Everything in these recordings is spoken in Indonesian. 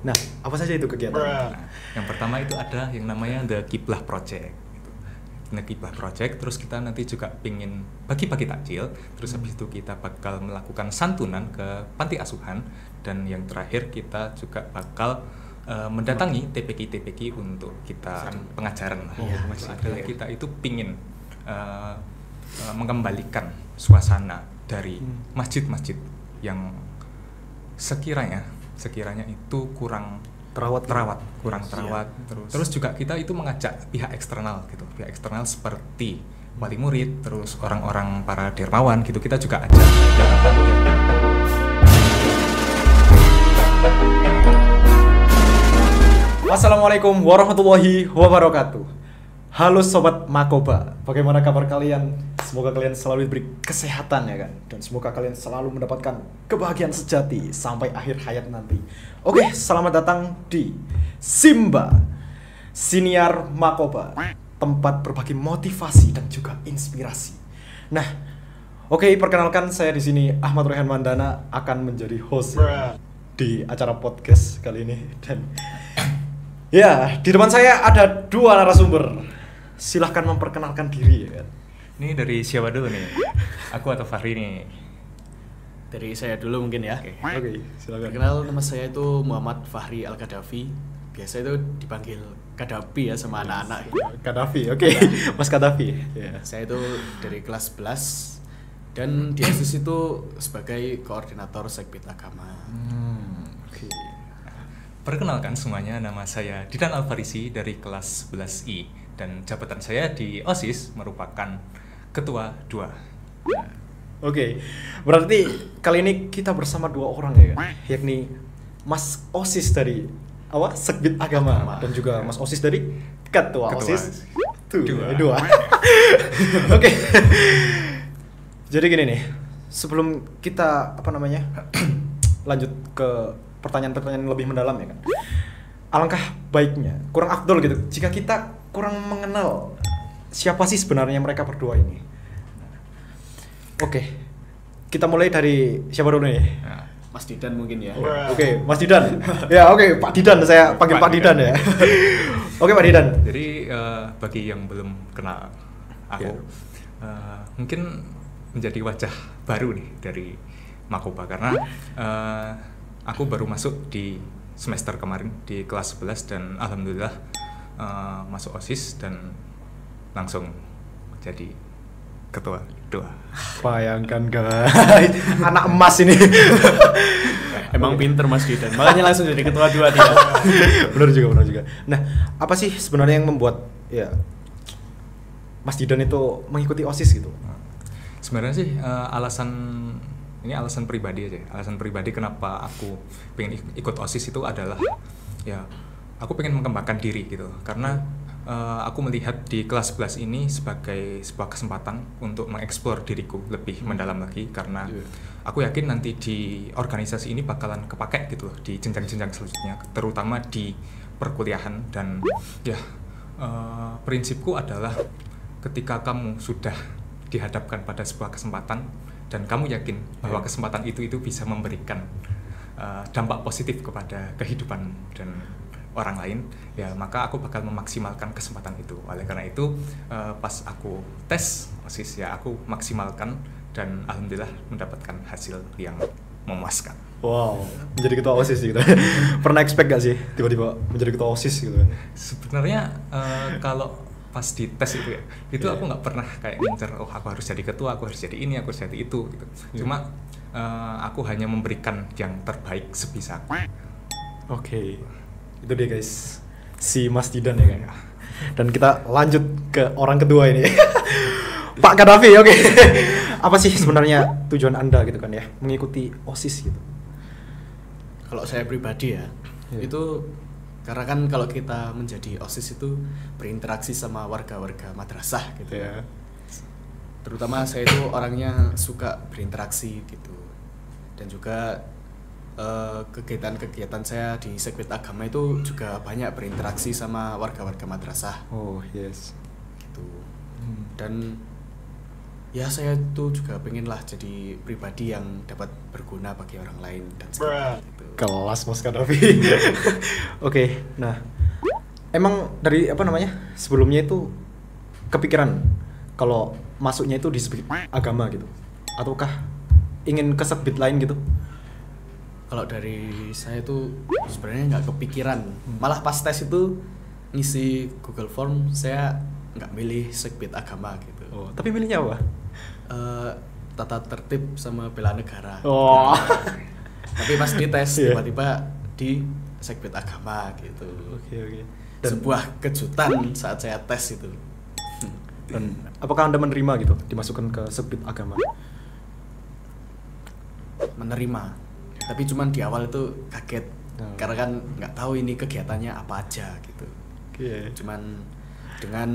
Nah, apa saja itu kegiatan? Nah, yang pertama itu ada yang namanya The Kiblah Project. The Kiblah Project, terus kita nanti juga pingin bagi-bagi takjil, terus habis itu kita bakal melakukan santunan ke panti asuhan, dan yang terakhir kita juga bakal mendatangi TPQ untuk kita pengajaran. Kita itu pingin mengembalikan suasana dari masjid-masjid yang sekiranya itu kurang terawat. Terus juga kita itu mengajak pihak eksternal gitu, pihak eksternal seperti wali murid, terus orang-orang para dermawan gitu, kita juga ajak. Assalamualaikum warahmatullahi wabarakatuh. Halo Sobat Makoba, bagaimana kabar kalian? Semoga kalian selalu diberi kesehatan ya kan, dan semoga kalian selalu mendapatkan kebahagiaan sejati sampai akhir hayat nanti. Oke, selamat datang di Simba Siniar Makoba, tempat berbagi motivasi dan juga inspirasi. Nah, oke, perkenalkan saya di sini Ahmad Rehan Mandana akan menjadi host di acara podcast kali ini. Dan ya, di depan saya ada dua narasumber. Silahkan memperkenalkan diri ya kan. Ini dari siapa dulu nih? Aku atau Fahri nih? Dari saya dulu mungkin ya. Oke, silakan. Perkenal, nama saya itu Muhammad Fahri Al-Qaddafi. Biasa itu dipanggil Qaddafi ya sama anak-anak. Qaddafi, oke. Mas Qaddafi. Yeah. Saya itu dari kelas 11 dan di OSIS itu sebagai koordinator Sekbid Agama. Oke. Perkenalkan semuanya, nama saya Didan Alfarisi dari kelas 11I, dan jabatan saya di OSIS merupakan Ketua 2. Oke, berarti kali ini kita bersama dua orang ya kan? Yakni Mas OSIS dari Sekbid Agama dan juga Mas OSIS dari Ketua OSIS 2. Oke. Jadi gini nih, sebelum kita lanjut ke pertanyaan-pertanyaan lebih mendalam ya kan, alangkah baiknya, kurang afdol gitu jika kita kurang mengenal siapa sih sebenarnya mereka berdua ini. Oke, kita mulai dari siapa dulu nih? Mas Didan mungkin ya. Oke, Mas Didan. Ya, oke, Pak Didan, saya panggil Pak Didan ya. Oke, Pak Didan. Jadi bagi yang belum kenal aku, mungkin menjadi wajah baru nih dari Makoba, karena aku baru masuk di semester kemarin di kelas 11 dan alhamdulillah masuk OSIS dan langsung jadi ketua 2. Bayangkan guys, anak emas ini. Emang pinter Mas Didan, makanya langsung jadi ketua 2 dia. Benar juga. Nah, apa sih sebenarnya yang membuat ya Mas Didan itu mengikuti OSIS gitu? Sebenarnya sih alasan pribadi aja. Alasan pribadi kenapa aku pengen ikut OSIS itu adalah ya aku pengen mengembangkan diri gitu. Karena aku melihat di kelas 11 ini sebagai sebuah kesempatan untuk mengeksplor diriku lebih mendalam lagi, karena aku yakin nanti di organisasi ini bakalan kepake gitu loh di jenjang-jenjang selanjutnya, terutama di perkuliahan. Dan ya prinsipku adalah ketika kamu sudah dihadapkan pada sebuah kesempatan dan kamu yakin bahwa kesempatan itu bisa memberikan dampak positif kepada kehidupan dan orang lain, ya maka aku bakal memaksimalkan kesempatan itu. Oleh karena itu pas aku tes OSIS ya aku maksimalkan dan alhamdulillah mendapatkan hasil yang memuaskan. Wow, menjadi ketua OSIS gitu. Pernah expect gak sih tiba-tiba menjadi ketua OSIS gitu? Sebenarnya kalau pas di tes itu ya, aku nggak pernah kayak ngincer, aku harus jadi ketua, aku harus jadi ini, aku harus jadi itu gitu. Cuma aku hanya memberikan yang terbaik sebisa. Oke, itu dia guys, si Mas Didan ya kan. Dan kita lanjut ke orang kedua ini. Pak Qaddafi, oke. Apa sih sebenarnya tujuan Anda gitu kan ya mengikuti OSIS gitu? Kalau saya pribadi ya, itu karena kan kalau kita menjadi OSIS itu berinteraksi sama warga-warga madrasah gitu ya. Terutama saya itu orangnya suka berinteraksi gitu. Dan juga kegiatan-kegiatan saya di Sekbid Agama itu juga banyak berinteraksi sama warga-warga madrasah. Oh yes. Gitu. Dan Ya saya tuh juga pengen lah jadi pribadi yang dapat berguna bagi orang lain dan sebagainya gitu. Kelas Mas Kadafi. Oke, nah emang dari apa namanya sebelumnya itu kepikiran kalau masuknya itu di speed agama gitu, ataukah ingin ke speed lain gitu? Kalau dari saya tuh sebenarnya nggak kepikiran, malah pas tes itu ngisi Google Form saya nggak milih segbit agama gitu. Oh, tapi milihnya apa? Tata tertib sama bela negara. Oh. Tapi pas di tes Iya. tiba-tiba di segbit agama gitu. Oke. Sebuah kejutan saat saya tes itu. Dan apakah Anda menerima gitu dimasukkan ke speed agama? Menerima. Tapi cuman di awal itu kaget karena kan nggak tahu ini kegiatannya apa aja gitu. Oke. Cuman dengan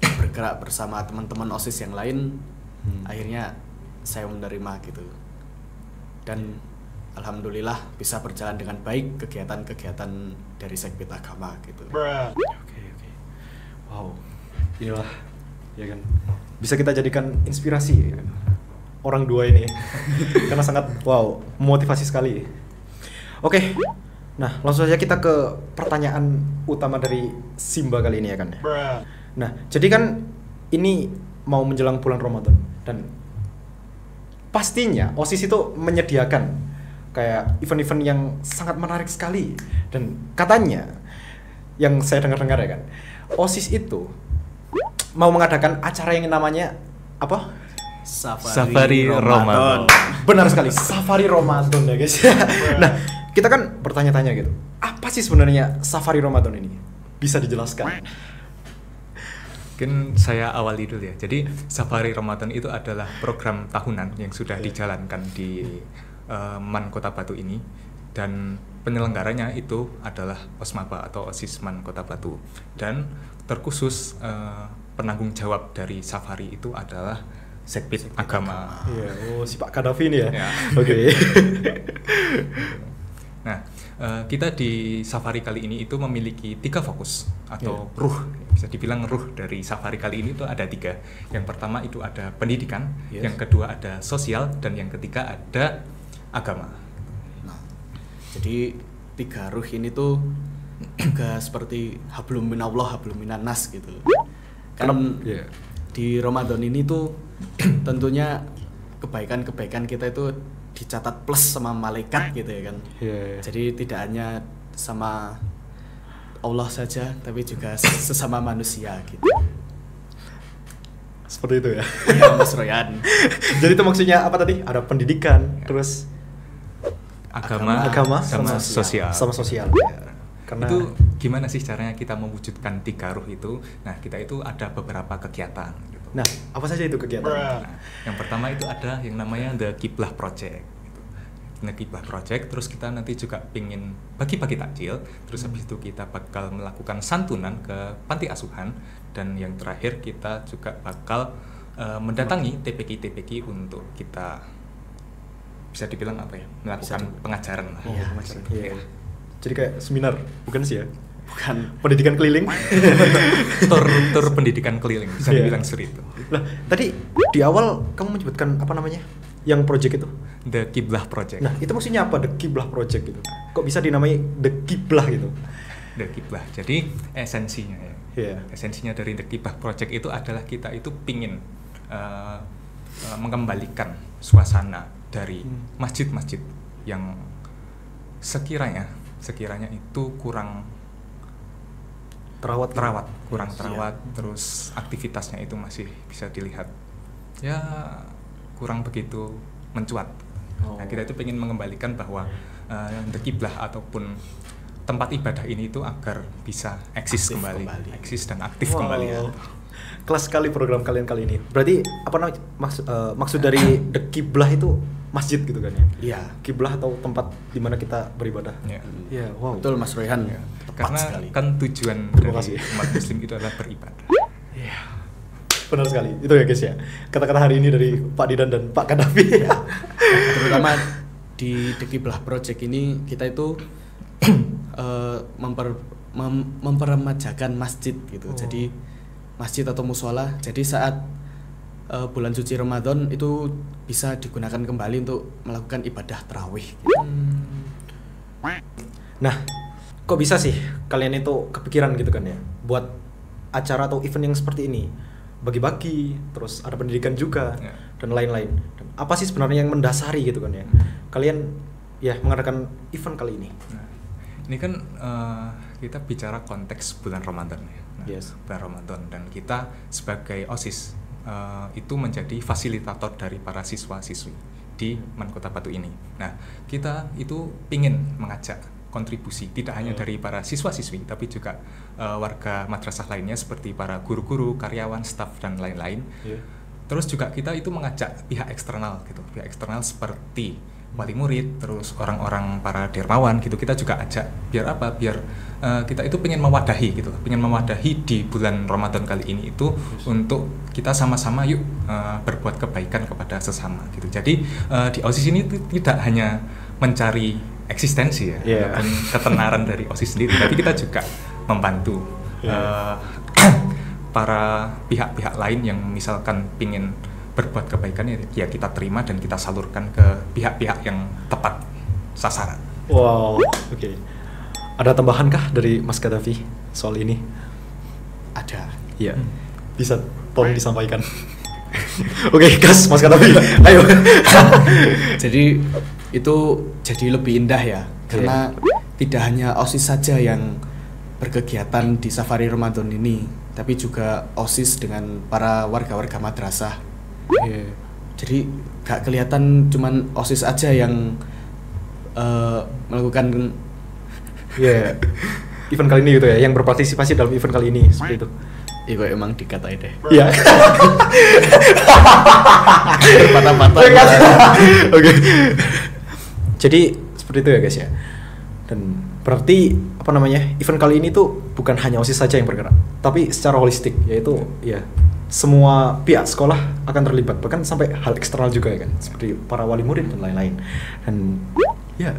bergerak bersama teman-teman OSIS yang lain, akhirnya saya menerima gitu. Dan alhamdulillah bisa berjalan dengan baik kegiatan-kegiatan dari segbit agama gitu. Oke. Wow. Inilah ya kan. Bisa kita jadikan inspirasi ya kan. Orang dua ini. Karena sangat memotivasi sekali. Oke. Nah, langsung saja kita ke pertanyaan utama dari Simba kali ini ya kan. Nah, jadi kan ini mau menjelang bulan Ramadan dan pastinya OSIS itu menyediakan kayak event-event yang sangat menarik sekali, dan katanya yang saya dengar-dengar ya kan, OSIS itu mau mengadakan acara yang namanya apa? Safari Ramadan. Benar sekali, Safari Ramadan ya guys. Nah, kita kan bertanya-tanya gitu, apa sih sebenarnya Safari Ramadan ini? Bisa dijelaskan? Mungkin saya awali dulu ya. Jadi Safari Ramadan itu adalah program tahunan yang sudah dijalankan di MAN Kota Batu ini, dan penyelenggaranya itu adalah OSMABA atau OSIS MAN Kota Batu, dan terkhusus penanggung jawab dari Safari itu adalah Segbit Agama. Iya, si Pak Kadafi ini ya. Ya. Oke. Nah, kita di Safari kali ini itu memiliki 3 fokus atau ruh, bisa dibilang ruh dari Safari kali ini itu ada 3. Yang pertama itu ada pendidikan, yang kedua ada sosial, dan yang ketiga ada agama. Nah, jadi 3 ruh ini tuh juga seperti hablum minallah, hablum minannas gitu. Kan di Ramadan ini tuh tentunya kebaikan-kebaikan kita itu dicatat plus sama malaikat gitu ya kan. Jadi tidak hanya sama Allah saja, tapi juga sesama manusia gitu. Seperti itu ya. Ya Mas Royan. Jadi itu maksudnya apa tadi? Ada pendidikan, terus Agama sama sosial. Sama sosial. Ya. Karena itu gimana sih caranya kita mewujudkan 3 ruh itu? Nah, kita itu ada beberapa kegiatan gitu. Nah, apa saja itu kegiatan? Nah, yang pertama itu ada yang namanya The Kiblah Project gitu. The Kiblah Project, terus kita nanti juga pingin bagi-bagi takjil, terus habis itu kita bakal melakukan santunan ke panti asuhan, dan yang terakhir kita juga bakal mendatangi TPQ untuk kita bisa dibilang apa ya, melakukan pengajaran lah. Iya, pengajaran. Iya. Jadi kayak seminar, bukan sih ya? Bukan. Pendidikan keliling. Tur pendidikan keliling, bisa dibilang seperti itu. Lah, tadi di awal kamu menyebutkan apa namanya? Yang project itu? The Kiblah Project. Nah, itu maksudnya apa, The Kiblah Project gitu? Kok bisa dinamai The Kiblah gitu? The Kiblah. Jadi esensinya ya. Iya. Esensinya dari The Kiblah Project itu adalah kita itu pingin mengembalikan suasana dari masjid-masjid yang sekiranya itu kurang Terawat, kurang terawat, terus aktivitasnya itu masih bisa dilihat ya kurang begitu mencuat. Nah, kita itu pengen mengembalikan bahwa The Kiblah ataupun tempat ibadah ini itu agar bisa eksis kembali, eksis dan aktif kembali ya. Kelas sekali program kalian kali ini. Berarti apa namanya maksud dari The Kiblah itu masjid gitu kan ya? Iya. Kiblah atau tempat di mana kita beribadah. Iya, wow. Betul Mas Royhan. Ya. Tepat Karena sekali. kan tujuan Terima dari kasih. umat muslim itu adalah beribadah. Iya. Benar sekali. Itu ya guys ya. Kata-kata hari ini dari Pak Didan dan Pak Kadafi. Terutama di The Kiblah Project ini kita itu memperemajakan masjid gitu. Jadi masjid atau musola. Jadi saat bulan suci Ramadan itu bisa digunakan kembali untuk melakukan ibadah tarawih gitu. Nah, kok bisa sih kalian itu kepikiran gitu kan ya buat acara atau event yang seperti ini, bagi-bagi, terus ada pendidikan juga dan lain-lain. Dan apa sih sebenarnya yang mendasari gitu kan ya kalian ya mengadakan event kali ini? Nah, ini kan kita bicara konteks bulan Ramadan ya. Nah, Yes. bulan Ramadan, dan kita sebagai OSIS itu menjadi fasilitator dari para siswa-siswi di Man Kota Batu ini. Nah, kita itu ingin mengajak kontribusi tidak hanya dari para siswa-siswi tapi juga warga madrasah lainnya seperti para guru-guru, karyawan, staf dan lain-lain. Terus juga kita itu mengajak pihak eksternal gitu, pihak eksternal seperti wali murid, terus orang-orang para dermawan gitu, kita juga ajak. Biar apa? Biar kita itu pengen mewadahi gitu, pengen mewadahi di bulan Ramadan kali ini itu untuk kita sama-sama yuk berbuat kebaikan kepada sesama gitu. Jadi di OSIS ini tidak hanya mencari eksistensi ya, ataupun ketenaran dari OSIS sendiri, tapi kita juga membantu para pihak-pihak lain yang misalkan pingin berbuat kebaikan ya kita terima dan kita salurkan ke pihak-pihak yang tepat sasaran. Wow, oke. Ada tambahan kah dari Mas Gaddafi soal ini? Ada. Iya. Bisa tolong disampaikan. Oke, gas Mas Gaddafi. Ayo. Jadi itu jadi lebih indah ya, karena tidak hanya OSIS saja yang berkegiatan di Safari Ramadan ini, tapi juga OSIS dengan para warga-warga madrasah. Jadi gak kelihatan cuman OSIS aja yang melakukan event kali ini gitu ya, yang berpartisipasi dalam event kali ini seperti itu. Iya, emang dikatain deh. Iya. Patah-patah. Oke. Jadi seperti itu ya guys ya. Dan berarti apa namanya, event kali ini tuh bukan hanya OSIS saja yang bergerak, tapi secara holistik, yaitu ya semua pihak sekolah akan terlibat, bahkan sampai hal eksternal juga ya kan, seperti para wali murid dan lain-lain. Dan ya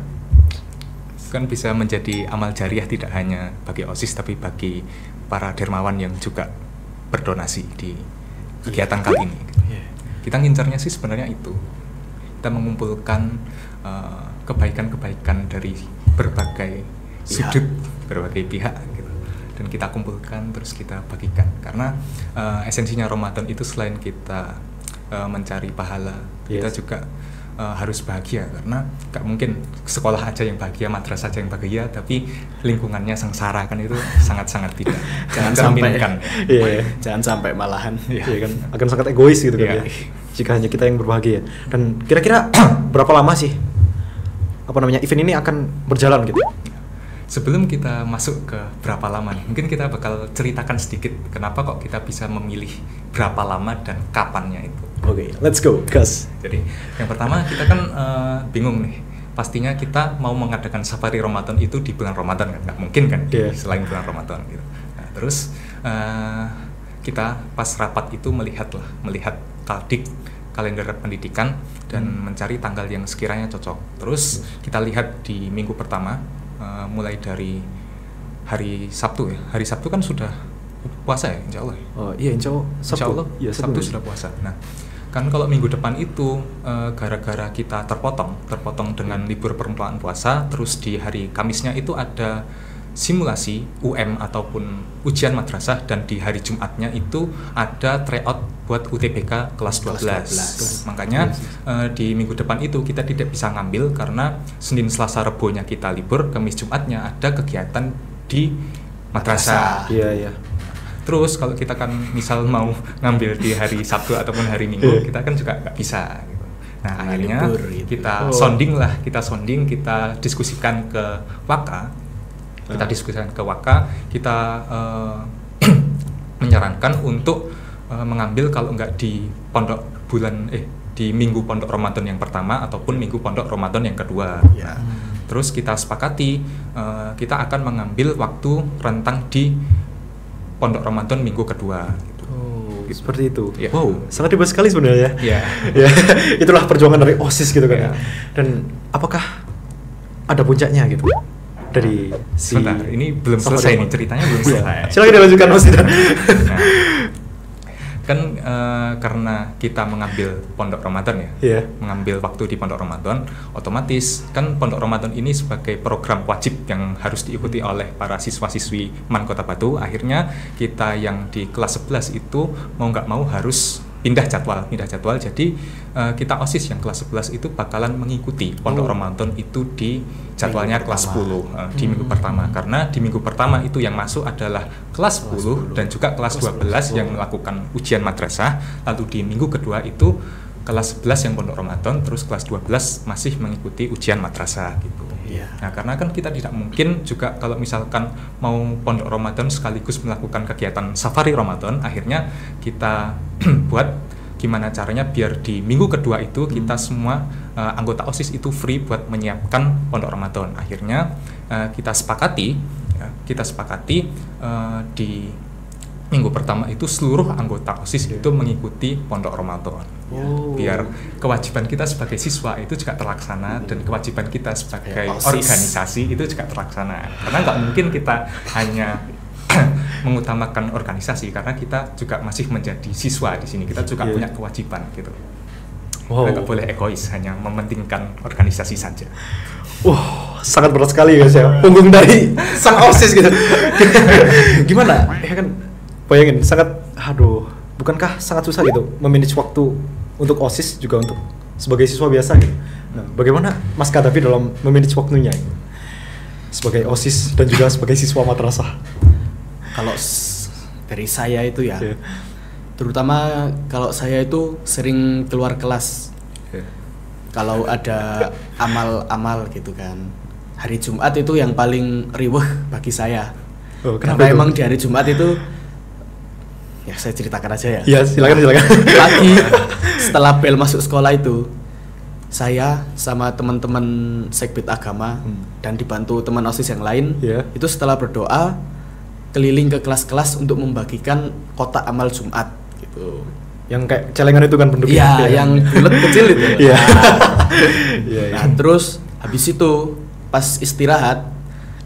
Kan bisa menjadi amal jariah tidak hanya bagi OSIS tapi bagi para dermawan yang juga berdonasi di kegiatan kali ini. Kita ngincarnya sih sebenarnya itu, kita mengumpulkan kebaikan-kebaikan dari berbagai sudut, berbagai pihak gitu, dan kita kumpulkan terus kita bagikan, karena esensinya Ramadan itu selain kita mencari pahala, kita juga harus bahagia, karena gak mungkin sekolah aja yang bahagia, madrasah aja yang bahagia, tapi lingkungannya sengsara kan, itu sangat-sangat tidak Jangan sampai malahan kan akan sangat egois gitu kan ya, jika hanya kita yang berbahagia. Dan kira-kira berapa lama sih apa namanya event ini akan berjalan gitu? Sebelum kita masuk ke berapa lama nih, mungkin kita bakal ceritakan sedikit kenapa kok kita bisa memilih berapa lama dan kapannya itu. Oke, let's go, gas. Jadi yang pertama kita kan bingung nih, pastinya kita mau mengadakan Safari Ramadan itu di bulan Ramadan kan, nggak mungkin kan selain bulan Ramadan gitu. Nah, terus kita pas rapat itu melihat kaldik, kalender pendidikan, dan mencari tanggal yang sekiranya cocok. Terus kita lihat di minggu pertama, mulai dari hari Sabtu ya. Hari Sabtu kan sudah puasa ya, insya Allah. Oh iya, insya Allah. Ya, Sabtu sudah puasa. Nah, kan kalau minggu depan itu gara-gara kita terpotong dengan libur permulaan puasa, terus di hari Kamisnya itu ada simulasi UM ataupun ujian madrasah, dan di hari Jumatnya itu ada tryout buat UTBK kelas 12. Makanya di minggu depan itu kita tidak bisa ngambil karena Senin, Selasa, Rebonya kita libur, Kamis, Jumatnya ada kegiatan di madrasah. Iya. Terus kalau kita kan misal mau ngambil di hari Sabtu ataupun hari Minggu, kita kan juga nggak bisa gitu. Nah, akhirnya kita sounding, kita diskusikan ke Waka. Kita menyarankan untuk mengambil kalau nggak di di minggu pondok Ramadan yang pertama ataupun minggu pondok Ramadan yang kedua. Nah, terus kita sepakati kita akan mengambil waktu rentang di pondok Ramadan minggu kedua. Gitu. Seperti itu. Ya. Wow, sangat hebat sekali sebenarnya. Ya. Ya, itulah perjuangan dari OSIS gitu kan. Ya. Dan apakah ada puncaknya gitu? Dari si ini belum selesai nih, ceritanya belum selesai. Silakan dilanjutkan Mas Didan. kan karena kita mengambil pondok Ramadan ya, Iya. mengambil waktu di pondok Ramadan, otomatis kan pondok Ramadan ini sebagai program wajib yang harus diikuti oleh para siswa-siswi MAN Kota Batu. Akhirnya kita yang di kelas 11 itu mau nggak mau harus pindah jadwal. Jadi kita OSIS yang kelas 11 itu bakalan mengikuti pondok Ramadan itu di jadwalnya kelas 10 di minggu pertama, karena di minggu pertama itu yang masuk adalah kelas 10 dan juga kelas 12 yang melakukan ujian madrasah, lalu di minggu kedua itu kelas 11 yang pondok Ramadan, terus kelas 12 masih mengikuti ujian madrasah gitu. Iya. Nah, karena kan kita tidak mungkin juga kalau misalkan mau pondok Ramadan sekaligus melakukan kegiatan safari Ramadan, akhirnya kita buat gimana caranya biar di minggu kedua itu kita semua anggota OSIS itu free buat menyiapkan pondok Ramadan. Akhirnya kita sepakati di minggu pertama itu seluruh anggota OSIS itu mengikuti pondok Ramadan. Biar kewajiban kita sebagai siswa itu juga terlaksana dan kewajiban kita sebagai organisasi itu juga terlaksana. Karena nggak mungkin kita hanya mengutamakan organisasi, karena kita juga masih menjadi siswa di sini. Kita juga punya kewajiban gitu. Kita nggak boleh egois hanya mementingkan organisasi saja. Sangat berat sekali guys ya, punggung dari sang OSIS gitu. Gimana? Ya kan, bayangin, bukankah sangat susah gitu memanage waktu untuk OSIS juga untuk sebagai siswa biasa gitu. Nah, bagaimana Mas Kadafi dalam memanage waktunya gitu? Sebagai OSIS dan juga sebagai siswa madrasah? Kalau dari saya itu ya, terutama kalau saya itu sering keluar kelas. Kalau ada amal-amal gitu kan, hari Jumat itu yang paling riweh bagi saya. Karena emang di hari Jumat itu, ya saya ceritakan aja ya. Iya, silakan. Lagi setelah bel masuk sekolah itu, saya sama teman-teman Sekbid Agama dan dibantu teman OSIS yang lain, itu setelah berdoa keliling ke kelas-kelas untuk membagikan kotak amal Jumat gitu. Yang kayak celengan itu kan bentuknya. Iya, yang bulat kecil itu. Iya. Nah, terus habis itu pas istirahat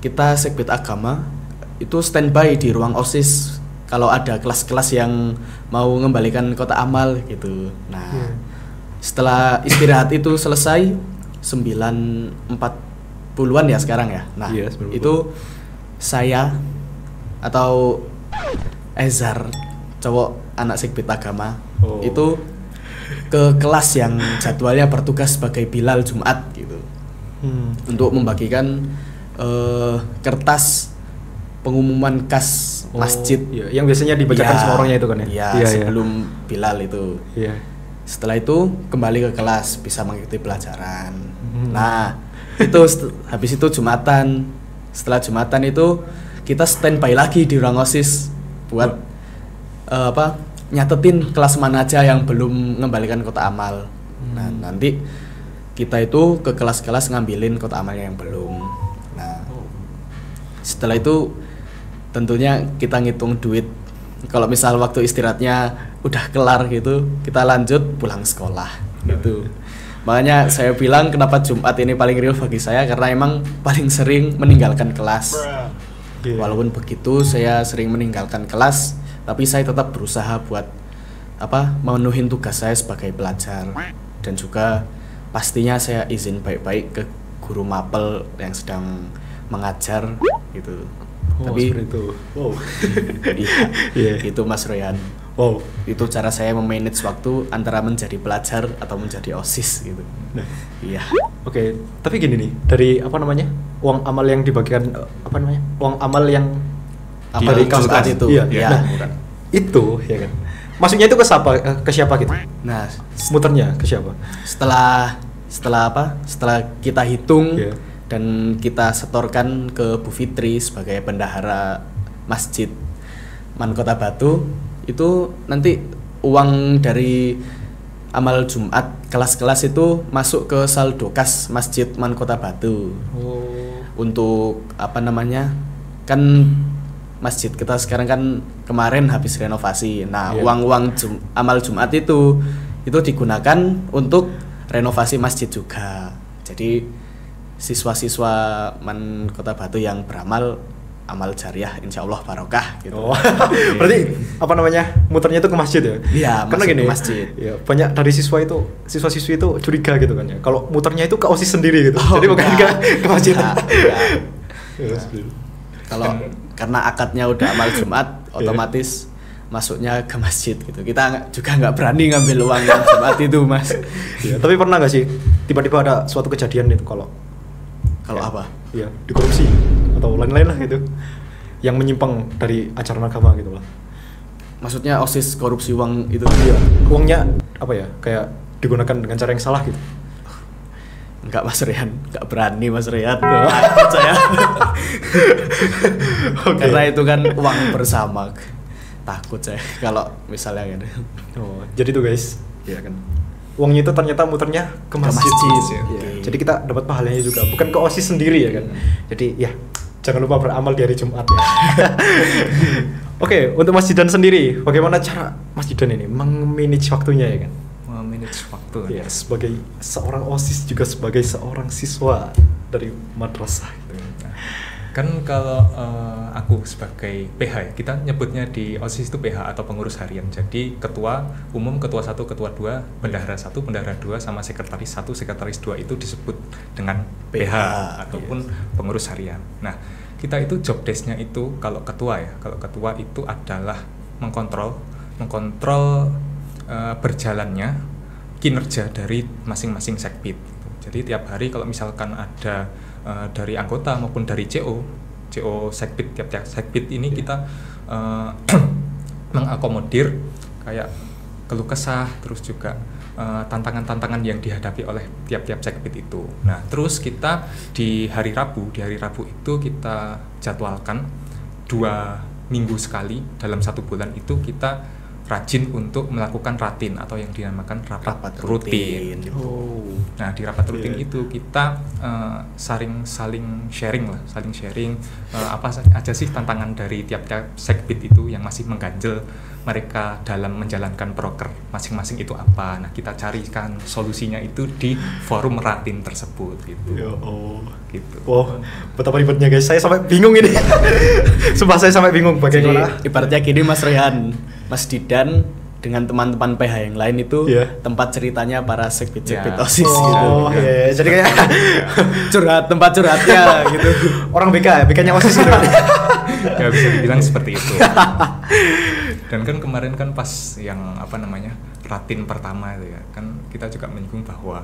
kita Sekbid Agama itu standby di ruang OSIS kalau ada kelas-kelas yang mau mengembalikan kotak amal gitu. Nah, setelah istirahat itu selesai 9.40-an ya sekarang ya. Nah, itu saya atau Ezar, cowok anak Sekbid Agama, itu ke kelas yang jadwalnya bertugas sebagai Bilal Jumat gitu, untuk membagikan kertas pengumuman kas masjid yang biasanya dibacakan sama orangnya itu kan ya? Iya, sebelum Bilal itu. Setelah itu kembali ke kelas, bisa mengikuti pelajaran. Nah, itu habis itu Jumatan. Setelah Jumatan itu kita standby lagi di ruang OSIS buat nyatetin kelas mana aja yang belum mengembalikan kotak amal. Nah, nanti kita itu ke kelas-kelas ngambilin kotak amalnya yang belum. Nah, setelah itu tentunya kita ngitung duit. Kalau misal waktu istirahatnya udah kelar gitu, kita lanjut pulang sekolah gitu. Makanya saya bilang kenapa Jumat ini paling real bagi saya, karena emang paling sering meninggalkan kelas. Walaupun begitu saya sering meninggalkan kelas, tapi saya tetap berusaha buat memenuhi tugas saya sebagai pelajar, dan juga pastinya saya izin baik-baik ke guru mapel yang sedang mengajar gitu. Tapi itu. Iya, itu Mas Royan. Itu cara saya memanage waktu antara menjadi pelajar atau menjadi OSIS gitu. Iya. Oke, tapi gini nih, dari uang amal yang dibagikan uang amal yang dari kasus itu. Iya. Nah, itu ya kan. Maksudnya itu ke siapa gitu? Nah, muternya ke siapa? Setelah kita hitung dan kita setorkan ke Bu Fitri sebagai bendahara Masjid MAN Kota Batu, itu nanti uang dari amal Jumat kelas-kelas itu masuk ke saldo kas Masjid MAN Kota Batu. Untuk kan masjid kita sekarang kan kemarin habis renovasi. Nah, uang-uang amal Jumat itu digunakan untuk renovasi masjid juga. Jadi siswa-siswa MAN Kota Batu yang beramal amal jariah, insya Allah barokah gitu. Oh, berarti apa namanya, muternya itu ke masjid ya? Iya, karena masuk gini, ke masjid. Ya, banyak dari siswa-siswi itu curiga gitu kan ya. Kalau muternya itu ke OSIS sendiri gitu, jadi bukan ke masjid. Enggak. Kalau karena akadnya udah amal Jumat, otomatis masuknya ke masjid gitu. Kita juga nggak berani ngambil uang yang Jumat itu, Mas. Ya, tapi pernah nggak sih tiba-tiba ada suatu kejadian itu kalau apa? Ya, dikorupsi atau lain-lain lah gitu, yang menyimpang dari ajaran agama gitu lah. Maksudnya OSIS korupsi uang itu? Iya, uangnya apa ya, kayak digunakan dengan cara yang salah gitu. Enggak, Mas Rian, enggak berani Mas Rian. Takut saya. Karena itu kan uang bersama. Takut saya kalau misalnya gitu. Oh, jadi tuh guys, ya kan. Uangnya itu ternyata muternya ke masjid. masjid. Ya, jadi kita dapat pahalanya juga, bukan ke OSIS sendiri ya kan. Jadi ya, jangan lupa beramal di hari Jumat ya. Oke, untuk masjidan sendiri, bagaimana cara masjidan ini memanage waktunya ya kan? Memanage waktu. Ya, sebagai seorang OSIS juga sebagai seorang siswa dari madrasah gitu. Kan kalau aku sebagai PH ya, kita nyebutnya di OSIS itu PH atau pengurus harian. Jadi ketua umum, ketua 1, ketua 2, bendahara 1, bendahara 2 sama sekretaris 1, sekretaris 2 itu disebut dengan PH ataupun pengurus harian. Nah, kita itu job desk-nya itu kalau ketua ya, kalau ketua itu adalah mengkontrol berjalannya kinerja dari masing-masing sekbid. Jadi tiap hari kalau misalkan ada dari anggota maupun dari CO sekbid, tiap-tiap sekbid ini kita mengakomodir kayak keluh kesah, terus juga tantangan-tantangan yang dihadapi oleh tiap-tiap sekbid itu. Nah, terus kita di hari Rabu itu kita jadwalkan 2 minggu sekali dalam 1 bulan itu kita rajin untuk melakukan ratin atau yang dinamakan rapat rutin. Gitu. Nah, di rapat rutin itu kita saling sharing apa aja sih tantangan dari tiap-tiap sekbid itu yang masih mengganjel mereka dalam menjalankan proker masing-masing itu apa. Nah, kita carikan solusinya itu di forum ratin tersebut gitu. Gitu. Oh, betapa ribetnya guys. Saya sampai bingung ini. Sumpah saya sampai bingung bagaimana. Jadi, ibaratnya gini Mas Rehan, Mas Didan dengan teman-teman PH yang lain itu tempat ceritanya para sekbid-sekbid OSIS gitu. Oh iya, jadi kayak tempat curhatnya gitu. Orang BK ya, BK-nya OSIS gitu. Ya bisa dibilang seperti itu. Dan kan kemarin kan pas yang ratin pertama itu ya, kan kita juga menyinggung bahwa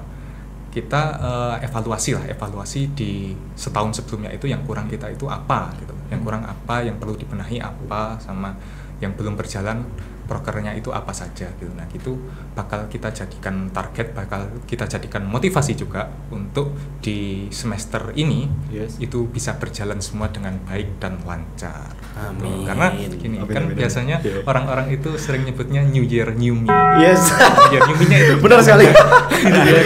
kita evaluasi di setahun sebelumnya itu yang kurang kita itu apa gitu, yang kurang apa, yang perlu dibenahi apa, sama yang belum berjalan prokernya itu apa saja gitu. Nah, itu bakal kita jadikan target, bakal kita jadikan motivasi juga untuk di semester ini itu bisa berjalan semua dengan baik dan lancar. Amin. Karena gini kan biasanya orang-orang itu sering nyebutnya New Year New Me. Yes. New Year New Me-nya itu benar sekali.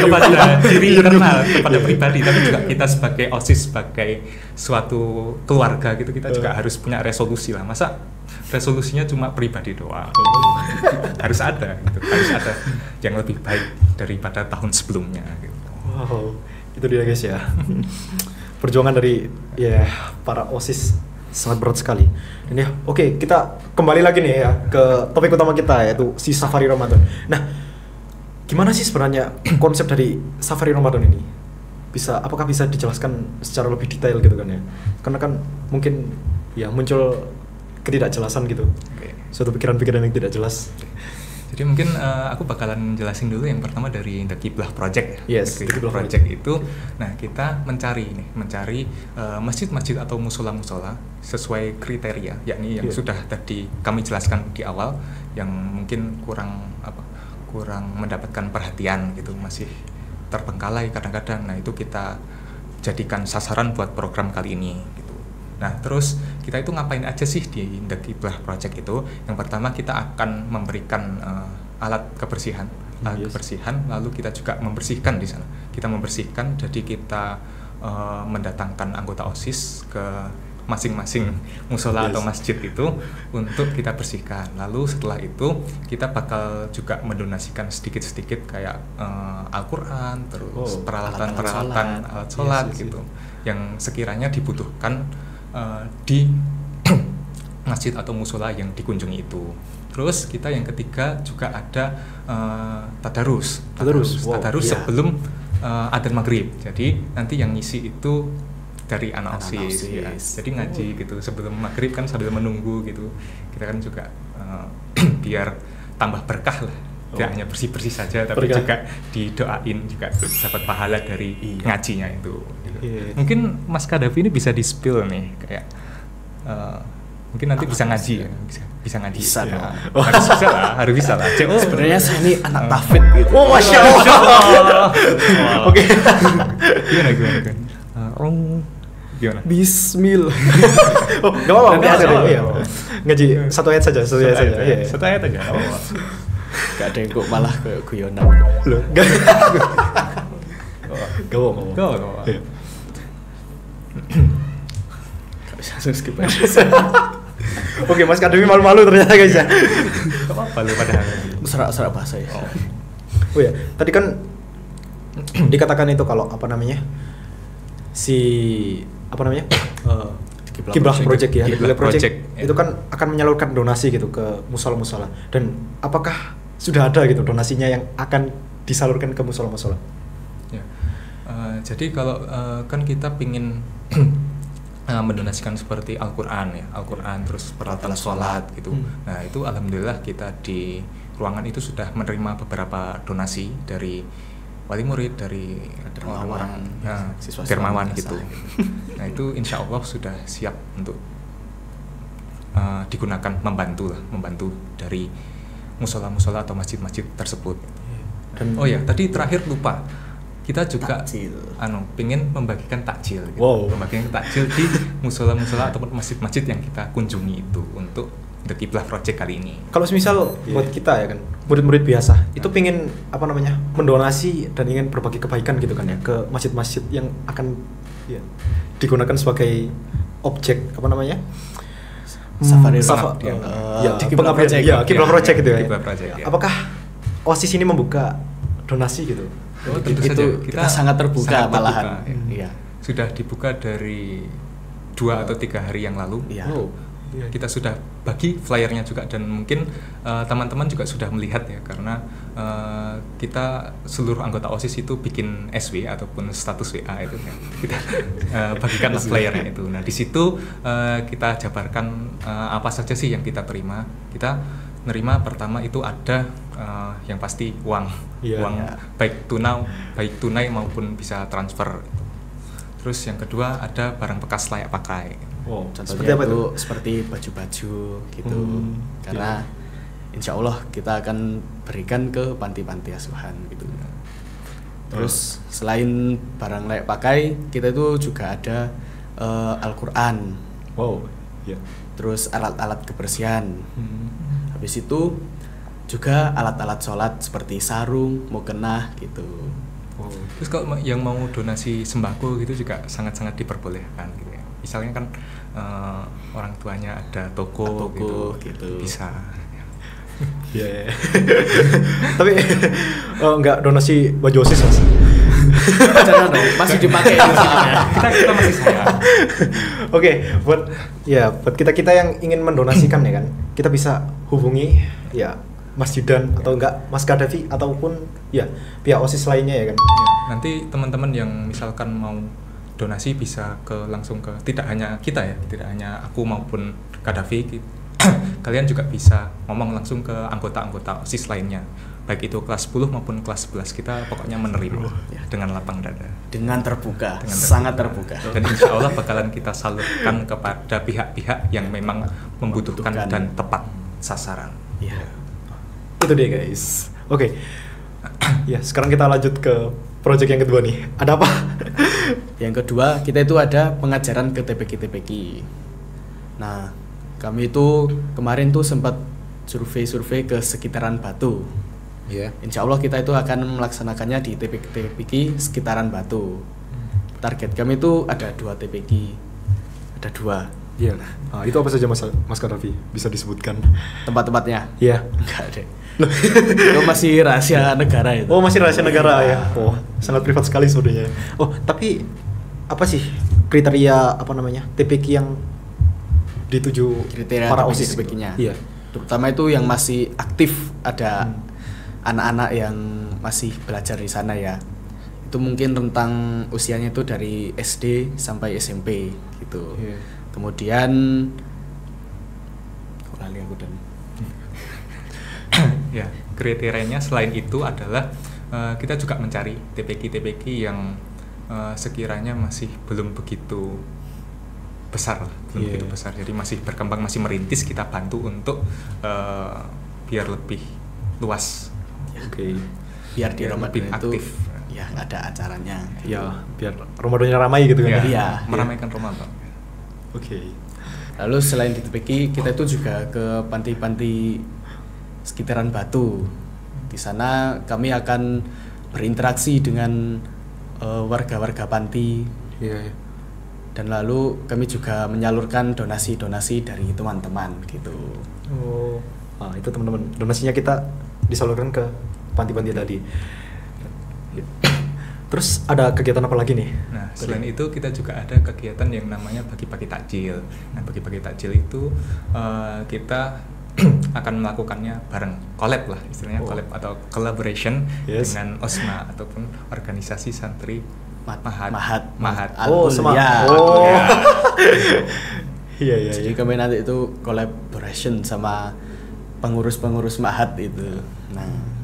Kepada diri internal, kepada pribadi, tapi juga kita sebagai OSIS, sebagai suatu keluarga gitu, kita juga harus punya resolusi lah. Masa resolusinya cuma pribadi doang? Harus ada yang lebih baik daripada tahun sebelumnya gitu. Wow, itu dia guys ya. Perjuangan dari para OSIS sangat berat sekali. Dan ya, oke, kita kembali lagi nih ya ke topik utama kita, yaitu si Safari Ramadan. Nah, gimana sih sebenarnya konsep dari Safari Ramadan ini? Apakah bisa dijelaskan secara lebih detail gitu kan ya? Karena kan mungkin ya muncul ketidakjelasan gitu. Suatu pikiran-pikiran yang tidak jelas. Jadi mungkin aku bakalan jelasin dulu yang pertama dari The Qiblah Project. Yes, The Qiblah Project itu, nah kita mencari masjid-masjid atau musola-musola sesuai kriteria, yakni yang sudah tadi kami jelaskan di awal, yang mungkin kurang mendapatkan perhatian gitu, masih terbengkalai kadang-kadang. Nah, itu kita jadikan sasaran buat program kali ini gitu. Nah, terus kita itu ngapain aja sih di The Qiblah Project itu? Yang pertama kita akan memberikan alat kebersihan, lalu kita juga membersihkan di sana. Kita membersihkan, jadi kita mendatangkan anggota OSIS ke masing-masing musola atau masjid itu untuk kita bersihkan. Lalu setelah itu kita bakal juga mendonasikan sedikit-sedikit kayak Al-Quran, terus peralatan alat sholat gitu, yang sekiranya dibutuhkan di masjid atau musola yang dikunjungi itu. Terus kita yang ketiga juga ada tadarus. Wow, Tadarus iya. sebelum adzan maghrib. Jadi nanti yang ngisi itu dari anak OSIS. Ya. Jadi ngaji gitu sebelum maghrib kan sambil menunggu gitu. Kita kan juga biar tambah berkah lah. Tidak hanya bersih-bersih saja, tapi Berkah. juga didoain juga dapat pahala dari ngajinya itu. Gitu. Iya. Mungkin Mas Kadafi ini bisa di-spill nih kayak mungkin nanti bisa ngaji ya, bisa ngaji. Bisa ya. dong. Harus bisa lah. Sebenarnya saya ini anak tafid gitu. Oh, Masya Allah. Oke. Gimana? Gimana? Bismillah. Oh, enggak apa-apa. Nanti Nanti ada, ada. Iya. Ngaji satu ayat saja, satu ayat saja. Iya. Satu ayat aja. Gak ada yang kok malah kayak guyonan. Loh, enggak. Enggak apa-apa. Go. Iya. Gak bisa langsung skip aja. Oke, Mas Kadafi malu-malu ternyata guys ya. Gak apa-apa lu padahal. Serak-serak bahasa ya. Oh ya, tadi kan dikatakan itu kalau apa namanya? Kiblah Project ya. Kiblah Project, ya. Itu kan akan menyalurkan donasi gitu ke musola-musola. Dan apakah sudah ada gitu donasinya yang akan disalurkan ke musola-musola? Ya. Jadi kalau kan kita pingin mendonasikan seperti Al-Quran ya, Al-Quran terus peralatan sholat gitu. Nah itu alhamdulillah kita di ruangan itu sudah menerima beberapa donasi dari wali murid, dari orang-orang siswa dermawan biasa. gitu. Nah itu insya Allah sudah siap untuk digunakan membantu dari musola-musola atau masjid-masjid tersebut. Dan Oh ya, tadi terakhir lupa. Kita juga Takjil. pengen membagikan takjil gitu. Wow. Membagikan takjil di musola-musola ataupun masjid-masjid yang kita kunjungi itu untuk The Kiblah Project kali ini. kalau semisal buat kita ya kan, murid-murid biasa, itu pingin apa namanya? Mendonasi dan ingin berbagi kebaikan gitu kan ya ke masjid-masjid yang akan ya, digunakan sebagai objek apa namanya? Safari Safa- Road. Ya, di Kiblah pengabdian. Project. Ya, Kiblah Project gitu ya. Kiblah Project, ya. Apakah OSIS ini membuka donasi gitu? Oh, tentu Itu saja. kita sangat terbuka malahan. ya. Iya. Sudah dibuka dari 2 atau 3 hari yang lalu. Iya. Oh. Kita sudah bagi flyernya juga dan mungkin teman-teman juga sudah melihat ya karena kita seluruh anggota OSIS itu bikin SW ataupun status WA itu ya. Kita bagikanlah flyernya itu. Nah di situ kita jabarkan apa saja sih yang kita terima. Kita nerima pertama itu ada yang pasti uang, Iya. uang Iya. baik tunai maupun bisa transfer. Terus yang kedua ada barang bekas layak pakai. Wow. Contohnya itu seperti baju-baju gitu. Karena insya Allah kita akan berikan ke panti-panti asuhan gitu. Terus selain barang layak pakai, kita itu juga ada Al-Quran. Wow. Ya. Terus alat-alat kebersihan. Habis itu juga alat-alat sholat seperti sarung, mukena gitu. Wow. Terus kalau yang mau donasi sembako gitu juga sangat-sangat diperbolehkan gitu ya. Misalnya kan orang tuanya ada toko, gitu. bisa. Iya. Tapi enggak donasi baju OSIS Mas. Jangan dong, masih dipakai kita masih sayang. Oke, buat kita yang ingin mendonasikan ya kan, kita bisa hubungi ya Mas Judan atau enggak Mas Kadafi ataupun ya pihak OSIS lainnya ya kan. Nanti teman-teman yang misalkan mau donasi bisa langsung ke tidak hanya kita ya, tidak hanya aku maupun Kadafi. Kalian juga bisa ngomong langsung ke anggota-anggota OSIS lainnya. Baik itu kelas 10 maupun kelas 11 kita pokoknya menerima dengan lapang dada. dengan terbuka, Dengan sangat terbuka. Dan insya Allah bakalan kita salurkan kepada pihak-pihak yang memang membutuhkan dan tepat sasaran. Iya. Itu dia guys. Oke. Ya, sekarang kita lanjut ke project yang kedua nih. Ada apa? Yang kedua, kita itu ada pengajaran ke TPQ-TPQ. Nah, kami itu kemarin tuh sempat survei ke sekitaran Batu. Iya. Insya Allah kita itu akan melaksanakannya di TPQ sekitaran Batu. Target kami itu ada 2 TPQ. Ada 2 Iya. Itu apa saja Mas Kadafi? Bisa disebutkan? tempat-tempatnya. Iya. Enggak ada. Itu masih rahasia negara itu. Oh, masih rahasia negara ya. Oh, sangat privat sekali sebenarnya. Oh, tapi apa sih kriteria apa namanya TPQ yang di 7 kriteria para OSIS TPK-nya. Iya. Terutama itu yang masih aktif, ada anak-anak yang masih belajar di sana ya. Itu mungkin rentang usianya itu dari SD sampai SMP gitu. Iya. Kemudian lali aku dan Ya, kriterianya selain itu adalah kita juga mencari TPK yang sekiranya masih belum begitu besar lah, belum Iya. begitu besar. Jadi masih berkembang, masih merintis, kita bantu untuk biar lebih luas. Oke. biar di Biar Ramadan lebih itu aktif. ya ada acaranya. Ya, biar Ramadannya ramai gitu kan. Ya, Iya. meramaikan Ramadan. Oke. Lalu selain di TPK, kita itu juga ke panti-panti sekitaran Batu. Di sana kami akan berinteraksi dengan warga-warga panti, Iya, iya. dan lalu kami juga menyalurkan donasi-donasi dari teman-teman gitu. Oh. Nah, itu teman-teman. Donasinya kita disalurkan ke panti-panti tadi. Terus ada kegiatan apa lagi nih? Nah, selain itu kita juga ada kegiatan yang namanya bagi-bagi takjil. Nah, bagi-bagi takjil itu kita akan melakukannya bareng, collab lah istilahnya, Oh. collab atau collaboration Yes. dengan OSMA ataupun organisasi santri Mahat. Mahat. Oh, Al-Kuliah. semangat. Oh. Ya. Iya, iya. Jadi kami nanti itu collaboration sama pengurus-pengurus Mahat itu. Nah,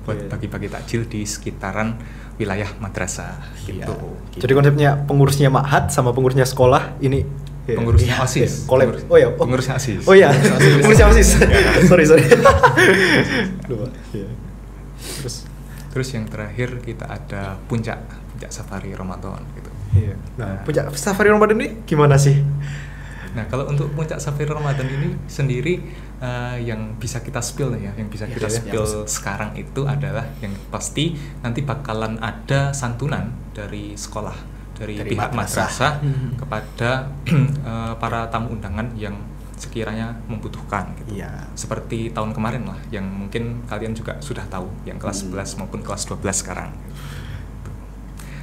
Buat Iya. bagi-bagi takjil di sekitaran wilayah madrasah iya, gitu. gitu. Jadi konsepnya pengurusnya Ma'had sama pengurusnya sekolah ini Pengurusnya iya, OSIS. collab. Pengurus- Oh ya, pengurusnya OSIS. Oh iya, pengurusnya OSIS. sorry. Lupa. Iya. Terus yang terakhir kita ada puncak safari Ramadan gitu. Iya. Nah, puncak safari Ramadan ini gimana sih? Nah, kalau untuk puncak safari Ramadan ini sendiri yang bisa kita spill ya, yang bisa kita Iya, spill sekarang itu adalah yang pasti nanti bakalan ada santunan dari sekolah, dari Dari pihak madrasah. madrasah kepada para tamu undangan yang sekiranya membutuhkan gitu. Iya. Seperti tahun kemarin lah, yang mungkin kalian juga sudah tahu, yang kelas 11 maupun kelas 12 sekarang.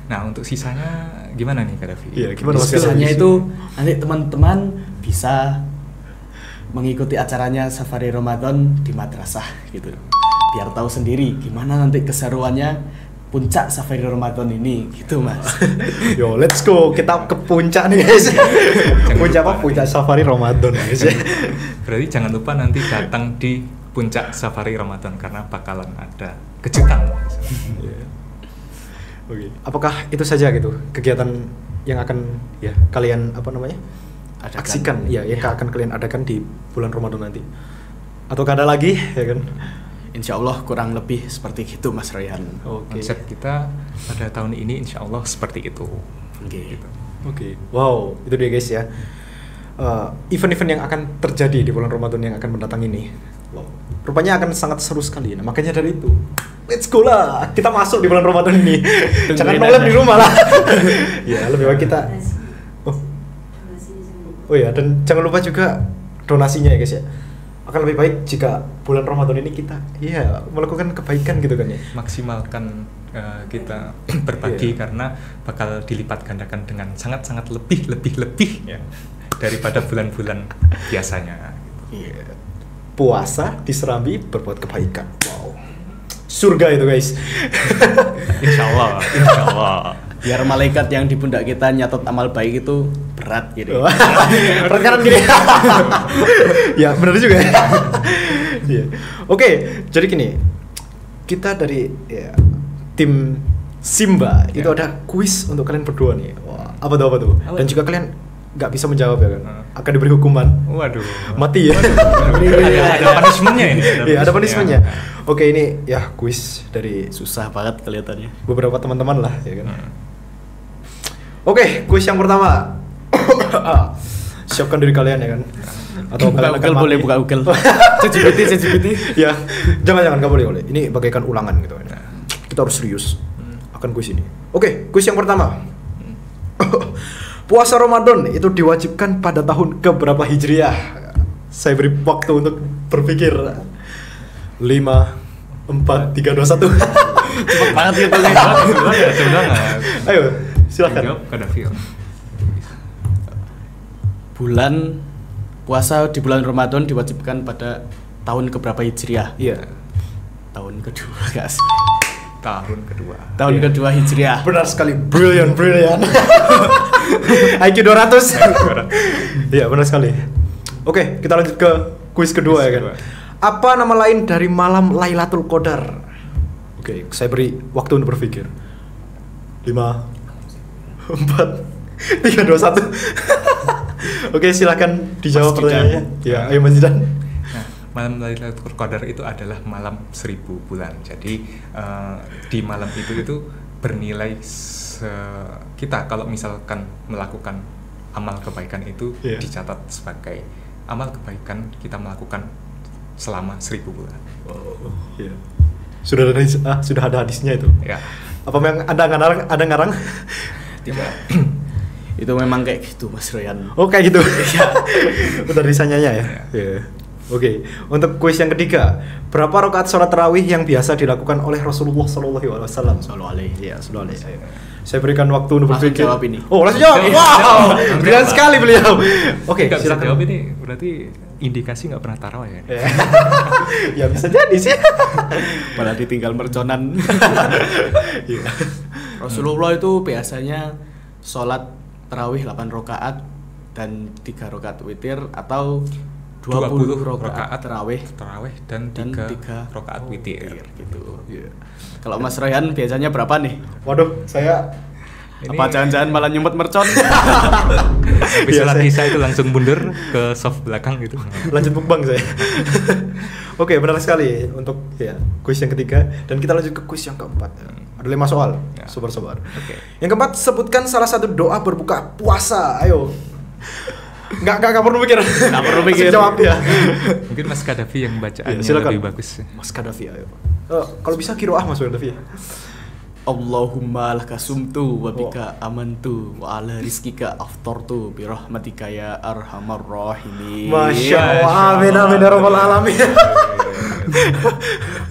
Nah, untuk sisanya gimana nih Kak Davi? Iya, gimana Mas? Sisanya itu nanti teman-teman bisa mengikuti acaranya Safari Ramadan di madrasah gitu. Biar tahu sendiri gimana nanti keseruannya puncak Safari Ramadan ini gitu, Mas. Yo, let's go. Kita ke puncak nih, guys. Puncak apa? Puncak safari Ramadan, guys. Berarti jangan lupa nanti datang di puncak safari Ramadan karena bakalan ada kejutan. Iya. Oke. Apakah itu saja gitu kegiatan yang akan ya kalian apa namanya? Adakan. Aksikan ya, yang akan kalian adakan di bulan Ramadan nanti. Atau ada lagi ya kan? Insya Allah kurang lebih seperti itu, Mas Ryan. Oke. Konsep kita pada tahun ini insya Allah seperti itu. Oke. Gitu. Oke. Wow, itu dia guys ya. Event-event yang akan terjadi di bulan Ramadan yang akan mendatang ini. Wow. Rupanya akan sangat seru sekali. Nah, makanya dari itu, let's go lah. Kita masuk di bulan Ramadan ini. Jangan Tungguin nolep aja. di rumah lah. Ya, lebih baik kita. Oh ya, dan jangan lupa juga donasinya ya guys ya. Akan lebih baik jika bulan Ramadan ini kita ya melakukan kebaikan gitu kan ya. Maksimalkan kita berbagi Iya. karena bakal dilipat gandakan dengan sangat-sangat lebih ya daripada bulan-bulan biasanya. Iya. Puasa diserambi berbuat kebaikan. Wow. Surga itu guys. Insya Allah. Biar malaikat yang di pundak kita nyatet amal baik itu berat gitu. Berat kanan gini. Ya benar juga. Iya. Oke, jadi gini. Kita dari ya, tim Simba itu Ya. ada kuis untuk kalian berdua nih. Wah, apa tuh? Apa Dan tuh? juga kalian nggak bisa menjawab ya kan? Akan diberi hukuman. Waduh. Mati ya. Ada punishment-nya ini. Iya, ada punishment-nya. Oke, ini ya kuis dari Susah banget kelihatannya. beberapa teman-teman lah ya kan. Oke, kuis yang pertama. Siapkan diri kalian ya kan. Atau Buka kalian akan Google mati. boleh, buka Google. ChatGPT. Ya, jangan nggak boleh. Ini bagaikan ulangan gitu kan. Kita harus serius akan kuis ini. Oke, kuis yang pertama. Puasa Ramadan itu diwajibkan pada tahun keberapa Hijriah? Saya beri waktu untuk berpikir. 5, 4, 3, 2, 1. Cepet banget gitu. Sebenarnya. Ayo, silakan. Jawab Kak Davi. Bulan puasa di bulan Ramadan diwajibkan pada tahun keberapa Hijriah? Iya. Tahun kedua, guys. Tahun kedua. Tahun kedua Hijriah. Benar sekali, brilliant. IQ 200. Iya, benar sekali. Oke, kita lanjut ke kuis kedua ya kan. Apa nama lain dari malam Lailatul Qadar? Oke, saya beri waktu untuk berpikir. 5 4 3 2 1. Oke, silakan dijawab Mas pertanyaannya. Ya, ayo Mas Jidan. Nah, malam Lailatul Qadar itu adalah malam 1000 bulan. Jadi di malam itu bernilai kita kalau misalkan melakukan amal kebaikan itu dicatat sebagai amal kebaikan kita melakukan selama 1000 bulan. Oh, iya. Sudah ada hadisnya itu. Ya. Apa yang Anda ngarang? Tidak. Itu memang kayak gitu Mas Royan. Oh, kayak gitu. Udah disanyanya ya. Iya. Oke, untuk kuis yang ketiga, berapa rakaat sholat tarawih yang biasa dilakukan oleh Rasulullah Sallallahu Alaihi Wasallam? Iya, Sallallahu Alaihi. Saya berikan waktu untuk langsung berpikir. jawab ini. Oh, langsung jawab. Wow, brilian sekali beliau. Oke, Nggak bisa silakan. jawab ini berarti indikasi nggak pernah tarawih ya? Ya bisa jadi sih. Malah ditinggal merconan. Iya. Rasulullah itu biasanya sholat tarawih 8 rakaat dan 3 rakaat witir atau 20 rakaat tarawih dan 3 3 rakaat witir gitu. Iya. Kalau Mas Royan biasanya berapa nih? Waduh, saya Apa jangan-jangan malah nyumpet mercon? habis Iya, sholat saya- isya itu langsung mundur ke soft belakang gitu. lanjut mukbang saya. Oke, benar sekali untuk ya kuis yang ketiga dan kita lanjut ke kuis yang keempat. Ada 5 soal, Ya. sobar-sobar. Oke. Yang keempat, sebutkan salah satu doa berbuka puasa. Ayo. Nggak perlu mikir. Nggak perlu mikir. Langsung jawab ya. Mungkin Mas Kadafi yang bacaannya silakan. lebih bagus. Mas Kadafi, ayo. Kalau bisa kiroah Mas Kadafi. Allahumma laka sumtu wa bika amantu wa ala rizkika aftartu bi rahmatika ya arhamar rahimin. Masya Allah, amin amin ya rabbal alamin.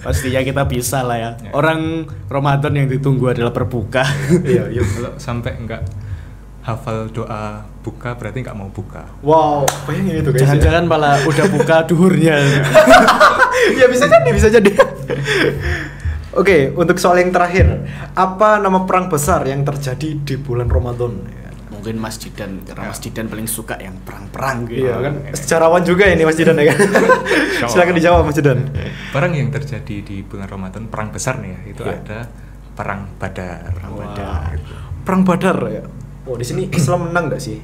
Pastinya kita bisa lah ya. Orang Ramadan yang ditunggu adalah berbuka. Iya, iya. Kalau sampai nggak hafal doa buka berarti nggak mau buka. Wow, bayangin itu guys. Jangan-jangan malah udah buka duhurnya. Ya bisa jadi. Oke, untuk soal yang terakhir, apa nama perang besar yang terjadi di bulan Ramadan? Mungkin Mas Jidan, karena Mas Jidan paling suka yang perang-perang gitu. Iya kan, sejarawan juga ini Mas Jidan ya kan. Silakan dijawab Mas Jidan. Perang yang terjadi di bulan Ramadan, perang besar nih ya, itu Iya. ada perang Badar. Wah, Perang Badar ya. Oh, di sini Islam menang nggak sih?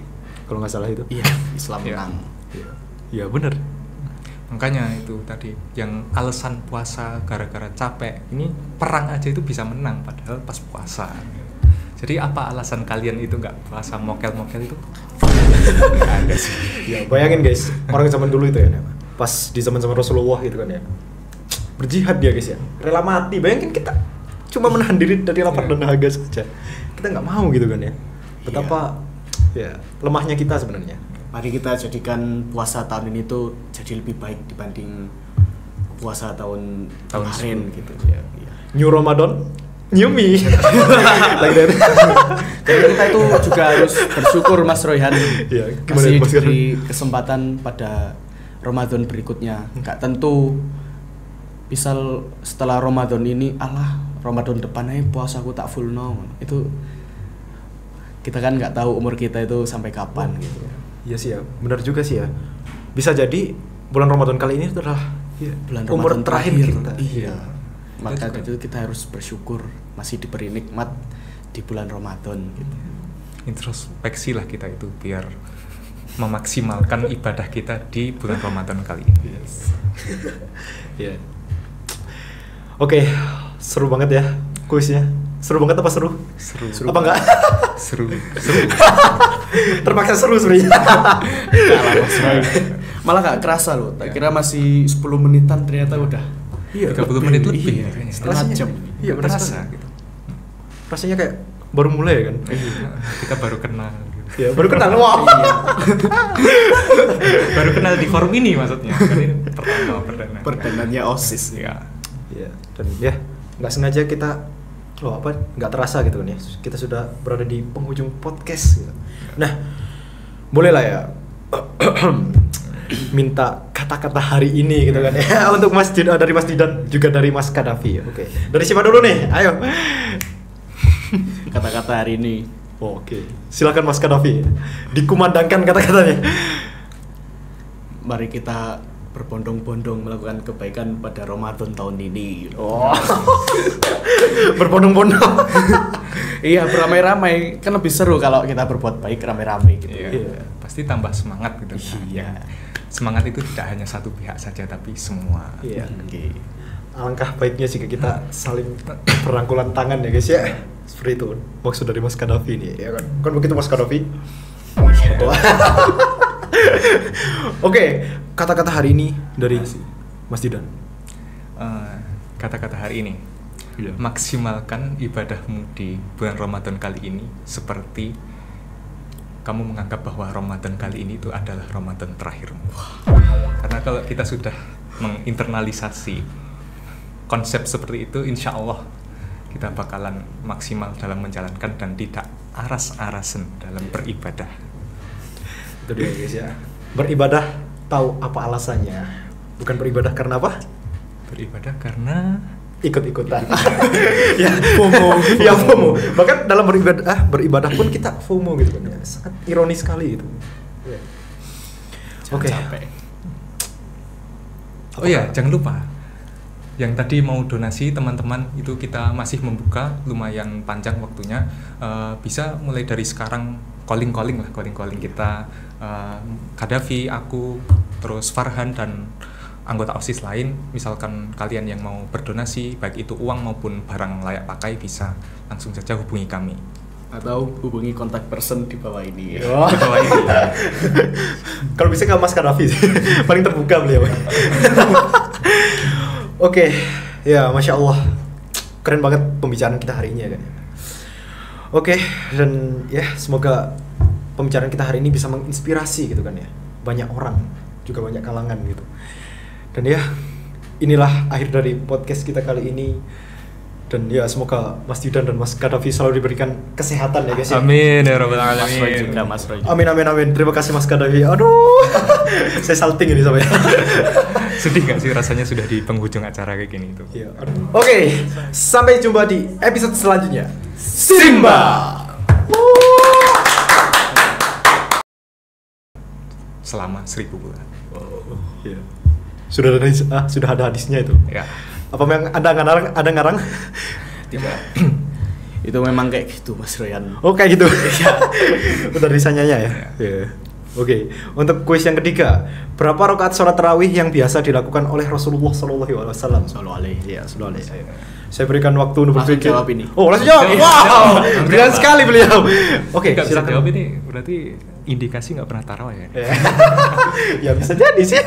Kalau nggak salah itu. Iya, Islam Iya. menang. Iya benar. Makanya itu tadi yang alasan puasa gara-gara capek, ini perang aja itu bisa menang padahal pas puasa. Jadi apa alasan kalian itu nggak puasa mokel-mokel itu? Nggak ada sih. Ya bayangin guys, orang zaman dulu itu ya, pas di zaman Rasulullah gitu kan ya, berjihad dia guys ya, rela mati. Bayangin kita cuma menahan diri dari lapar dan dahaga saja, kita nggak mau gitu kan ya. Betapa ya lemahnya kita sebenarnya. Mari kita jadikan puasa tahun ini tuh jadi lebih baik dibanding puasa tahun kemarin gitu ya. Iya. New Ramadan, new me. Like that. Jadi kita itu juga harus bersyukur Mas Royhan. Iya, gimana Masih Mas diberi kesempatan pada Ramadan berikutnya. Nggak tentu misal setelah Ramadan ini Ramadan depan aja puasaku tak full no. Itu kita kan nggak tahu umur kita itu sampai kapan gitu. Iya sih ya, benar juga sih ya. Bisa jadi bulan Ramadan kali ini adalah Bulan umur Ramadan terakhir kita. Iya. Maka Kita itu kita harus bersyukur masih diberi nikmat di bulan Ramadan gitu. Introspeksi lah kita itu biar memaksimalkan ibadah kita di bulan Ramadan kali ini. Iya. Oke, seru banget ya kuisnya. Seru banget apa seru? Seru. Apa enggak? Seru. Terpaksa seru sebenarnya. Malah gak kerasa loh. Tak kira masih 10 menitan ternyata udah. 30 menit lebih Iya, ya kayaknya. setengah Rasanya- jam. Iya, benar Terasa sekali. gitu. Rasanya kayak baru mulai kan. Kita baru kenal gitu. Ya, baru kenal. Wow. Baru kenal di forum ini maksudnya. Kan ini perdana. Perdananya OSIS. Ya. Iya, dan ya nggak sengaja kita nggak terasa gitu kan ya. Kita sudah berada di penghujung podcast gitu. Nah, boleh lah ya. minta kata-kata hari ini gitu kan ya untuk dari Mas Didan juga dari Mas Kadafi. Oke. Dari siapa dulu nih? Ayo. Kata-kata hari ini. Oke. Silakan Mas Kadafi. Dikumandangkan kata-katanya. Mari kita berbondong-bondong melakukan kebaikan pada Ramadan tahun ini. Oh. Berbondong-bondong. Iya, beramai-ramai kan lebih seru kalau kita berbuat baik ramai-ramai gitu. Iya. Pasti tambah semangat gitu. Iya. Semangat itu tidak hanya satu pihak saja tapi semua. Iya. Oke. Alangkah baiknya jika kita saling berangkulan tangan ya guys ya. Seperti itu maksud dari Mas Kadafi ini ya kan. Bukan begitu Mas Kadafi? Oke, kata-kata hari ini dari Mas Didan. Kata-kata hari ini, maksimalkan ibadahmu di bulan Ramadan kali ini seperti kamu menganggap bahwa Ramadan kali ini itu adalah Ramadan terakhirmu. Karena kalau kita sudah menginternalisasi konsep seperti itu, insya Allah kita bakalan maksimal dalam menjalankan dan tidak aras-arasen dalam beribadah. Itu dia guys ya. Beribadah tahu apa alasannya. Bukan beribadah karena apa? Beribadah karena ikut-ikutan. Ya, FOMO. Ya, FOMO. Bahkan dalam beribadah pun kita FOMO gitu kan ya. Sangat ironis sekali itu. Ya. Oke. Oh iya, jangan lupa. Yang tadi mau donasi teman-teman itu kita masih membuka, lumayan panjang waktunya. Bisa mulai dari sekarang calling kita, Kadafi, aku, terus Farhan dan anggota OSIS lain. Misalkan kalian yang mau berdonasi baik itu uang maupun barang layak pakai, bisa langsung saja hubungi kami atau hubungi kontak person di bawah ini. Oh. Di bawah ini. Kalau bisa ke Mas Kadafi paling terbuka beliau. Oke, ya Masya Allah, keren banget pembicaraan kita hari ini ya kan. Oke, dan ya semoga pembicaraan kita hari ini bisa menginspirasi gitu kan ya, banyak orang, juga banyak kalangan gitu. Dan ya, inilah akhir dari podcast kita kali ini. Dan ya semoga Mas Didan dan Mas Kadafi selalu diberikan kesehatan ya guys ya. Amin ya rabbal alamin. Mas Roy juga, Mas Roy juga. Amin. Terima kasih Mas Kadafi. Aduh. Saya salting ini sampai. Sedih gak sih rasanya sudah di penghujung acara kayak gini itu? Iya. Oke, sampai jumpa di episode selanjutnya. Simba. Selama 1000 bulan. Oh, iya. Sudah ada hadisnya itu. Ya. Apa yang ada ngarang? Tidak. Itu memang kayak gitu Mas Royan. Oh kayak gitu. Udah risanyanya ya. Iya. Oke, untuk kuis yang ketiga, berapa rakaat sholat tarawih yang biasa dilakukan oleh Rasulullah Sallallahu Alaihi Wasallam? Iya, Sallallahu Alaihi. Saya berikan waktu untuk berpikir. Jawab ini. Oh, langsung jawab. Wow, brilian sekali beliau. Oke, silakan jawab ini. Berarti indikasi nggak pernah tarawih ya? Ya bisa jadi sih.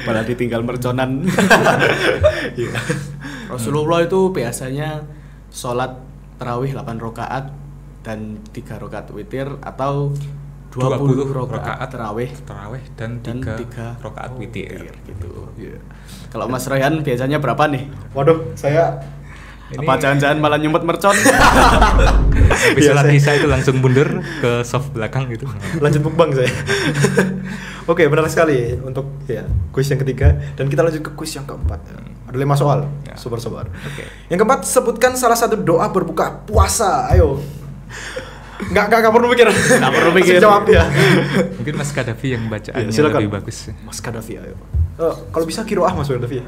Malah ditinggal merconan. Rasulullah itu biasanya sholat tarawih 8 rakaat dan 3 rakaat witir atau 20 rakaat tarawih dan 3 rakaat witir gitu. Yeah. Kalau Mas Royan biasanya berapa nih? Waduh, saya apa jangan-jangan malah nyumpet mercon? Habis sholat isya itu langsung mundur ke soft belakang gitu. Lanjut mukbang saya. Oke, benar sekali untuk ya kuis yang ketiga dan kita lanjut ke kuis yang keempat. Ada 5 soal. Ya. Sabar. Oke. Yang keempat, sebutkan salah satu doa berbuka puasa. Ayo. Nggak perlu mikir. Nggak perlu mikir. Jawab ya. Mungkin Mas Kadafi yang bacaannya lebih bagus. Mas Kadafi, ayo. Kalau bisa kiroah Mas Kadafi.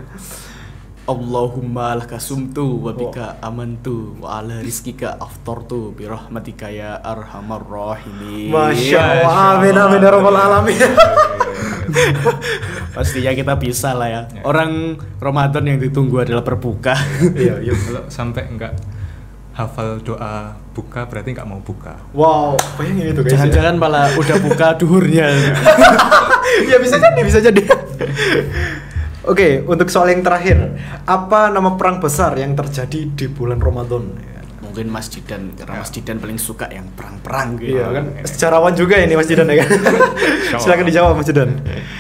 Allahumma laka sumtu wa bika amantu wa ala rizkika aftartu bi rahmatika ya arhamar rahimin. Masya Allah. Amin ya rabbal alamin. Pastinya kita bisa lah ya. Orang Ramadan yang ditunggu adalah berbuka. Iya. Kalau sampai enggak hafal doa buka berarti nggak mau buka. Wow, bayangin itu guys. Jangan-jangan malah udah buka duhurnya. Ya bisa jadi. Oke, untuk soal yang terakhir, apa nama perang besar yang terjadi di bulan Ramadan? Mungkin Mas Didan, karena Mas Didan paling suka yang perang-perang gitu. Iya kan, sejarawan juga ini Mas Didan ya kan. Silakan dijawab Mas Didan.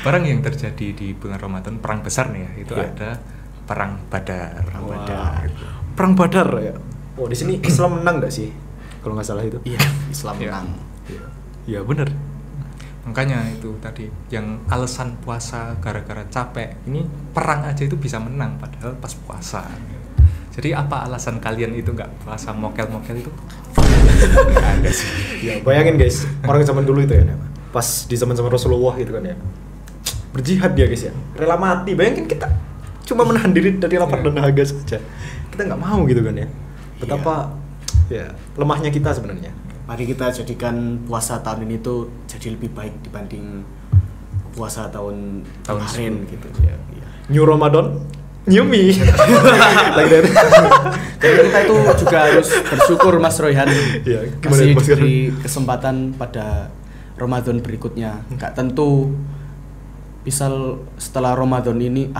Perang yang terjadi di bulan Ramadan, perang besar nih ya, itu ada perang Badar. Perang Badar ya. Oh, di sini Islam menang nggak sih? Kalau nggak salah itu. Iya, Islam menang. Iya benar. Makanya itu tadi yang alasan puasa gara-gara capek, ini perang aja itu bisa menang padahal pas puasa. Jadi apa alasan kalian itu nggak puasa mokel-mokel itu? Nggak ada sih. Ya bayangin guys, orang zaman dulu itu ya, pas di zaman-zaman Rasulullah gitu kan ya, berjihad dia guys ya, rela mati. Bayangin kita cuma menahan diri dari lapar dan dahaga saja, kita nggak mau gitu kan ya. Betapa ya lemahnya kita sebenarnya. Mari kita jadikan puasa tahun ini tuh jadi lebih baik dibanding puasa tahun kemarin gitu ya. New Ramadan, new me. Like that. Jadi kita itu juga harus bersyukur Mas Royhan. Iya, Masih Mas diberi kesempatan pada Ramadan berikutnya. Nggak tentu misal setelah Ramadan ini,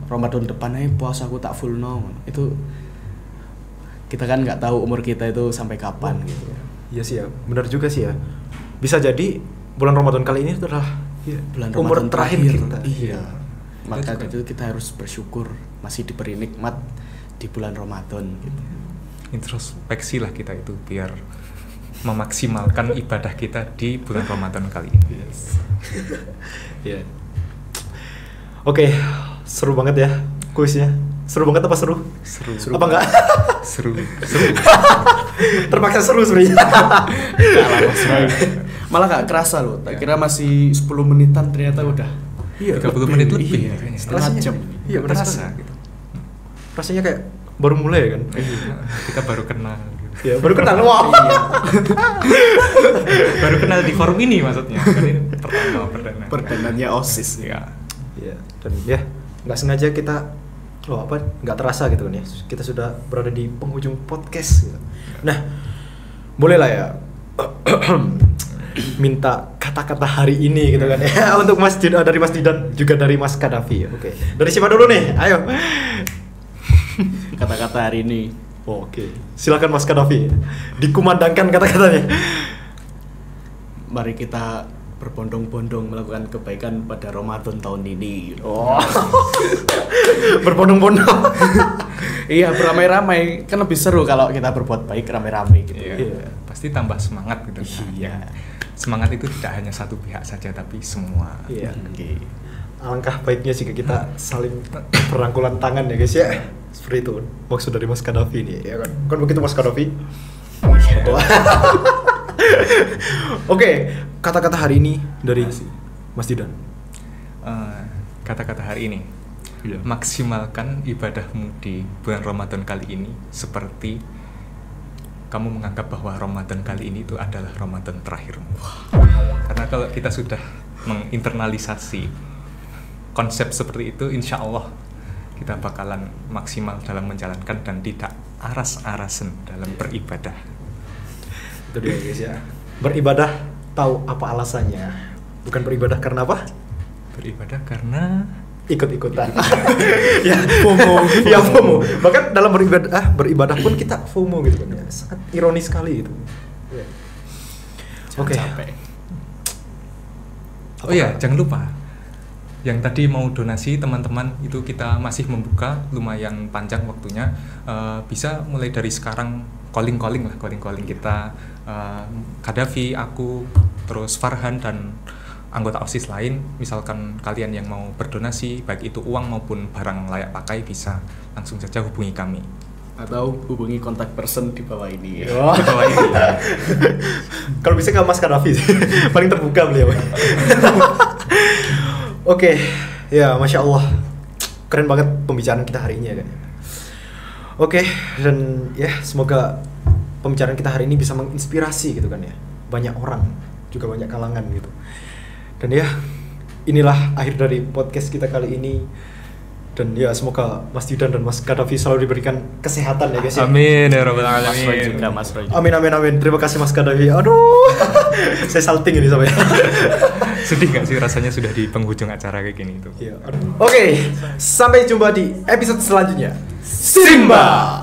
Ramadan depannya puasaku tak full no. Itu kita kan nggak tahu umur kita itu sampai kapan gitu. Iya sih ya, benar juga sih ya. Bisa jadi bulan Ramadan kali ini adalah Bulan umur Ramadan terakhir kita. Iya. Maka Kita itu kita harus bersyukur masih diberi nikmat di bulan Ramadan gitu. Introspeksi lah kita itu biar memaksimalkan ibadah kita di bulan Ramadan kali ini. Iya. Oke, seru banget ya kuisnya. Seru banget apa seru? Seru. Apa enggak? Seru. Terpaksa seru sebenarnya. Malah gak kerasa loh. Tak kira masih 10 menitan ternyata udah. 30 menit lebih Iya, kayaknya. setengah Rasanya- jam. Iya, benar Terasa sekali. gitu. Rasanya kayak baru mulai kan. Kita baru kenal gitu. Ya, baru kenal. Wow. Baru kenal di forum ini maksudnya. Kan ini pertama perdana. Perdananya OSIS Ya. Iya, dan ya nggak sengaja kita nggak terasa gitu kan ya, kita sudah berada di penghujung podcast gitu. Nah, bolehlah ya minta kata-kata hari ini gitu kan ya untuk dari Mas Didan juga dari Mas Kadafi. Oke, dari siapa dulu nih? Ayo. kata-kata hari ini. Oke, silakan Mas Kadafi, dikumandangkan kata-katanya. Mari kita berbondong-bondong melakukan kebaikan pada Ramadan tahun ini. Oh, berbondong-bondong. Iya, beramai-ramai kan lebih seru kalau kita berbuat baik ramai-ramai gitu. Iya. Pasti tambah semangat gitu. Iya. Semangat itu tidak hanya satu pihak saja tapi semua. Iya. Oke. Alangkah baiknya jika kita saling berangkulan tangan ya guys ya. Seperti itu maksud dari Mas Kadafi ini ya kan. Bukan begitu Mas Kadafi? Oke, kata-kata hari ini dari Mas Didan. Kata-kata hari ini, maksimalkan ibadahmu di bulan Ramadan kali ini seperti kamu menganggap bahwa Ramadan kali ini itu adalah Ramadan terakhirmu. Karena kalau kita sudah menginternalisasi konsep seperti itu, insya Allah kita bakalan maksimal dalam menjalankan dan tidak aras-arasen dalam beribadah. Itu dia guys ya. Beribadah tahu apa alasannya. Bukan beribadah karena apa? Beribadah karena Ikut-ikutan. Ya, FOMO. Ya, FOMO. Bahkan dalam beribadah pun kita FOMO gitu kan ya. Sangat ironis sekali itu. Ya. Oke. Capek. Oh iya, jangan lupa. Yang tadi mau donasi teman-teman itu kita masih membuka, lumayan panjang waktunya. Bisa mulai dari sekarang calling kita, Kadafi, aku, terus Farhan dan anggota OSIS lain. Misalkan kalian yang mau berdonasi, baik itu uang maupun barang layak pakai, bisa langsung saja hubungi kami. Atau hubungi kontak person di bawah ini. Oh. Di bawah ini. Kalau bisa ke Mas Kadafi sih. Paling terbuka beliau. Oke, ya Masya Allah. Keren banget pembicaraan kita hari ini ya kan. Oke, dan ya semoga pembicaraan kita hari ini bisa menginspirasi gitu kan ya. Banyak orang, juga banyak kalangan gitu. Dan ya, inilah akhir dari podcast kita kali ini. Dan ya semoga Mas Didan dan Mas Kadafi selalu diberikan kesehatan ya guys ya. Amin ya rabbal Mas Roy alamin. juga, Mas Roy. Amin. Terima kasih Mas Kadafi. Aduh. Saya salting ini sampai. Sedih gak sih rasanya sudah di penghujung acara kayak gini itu? Iya. Oke, sampai jumpa di episode selanjutnya. Simba.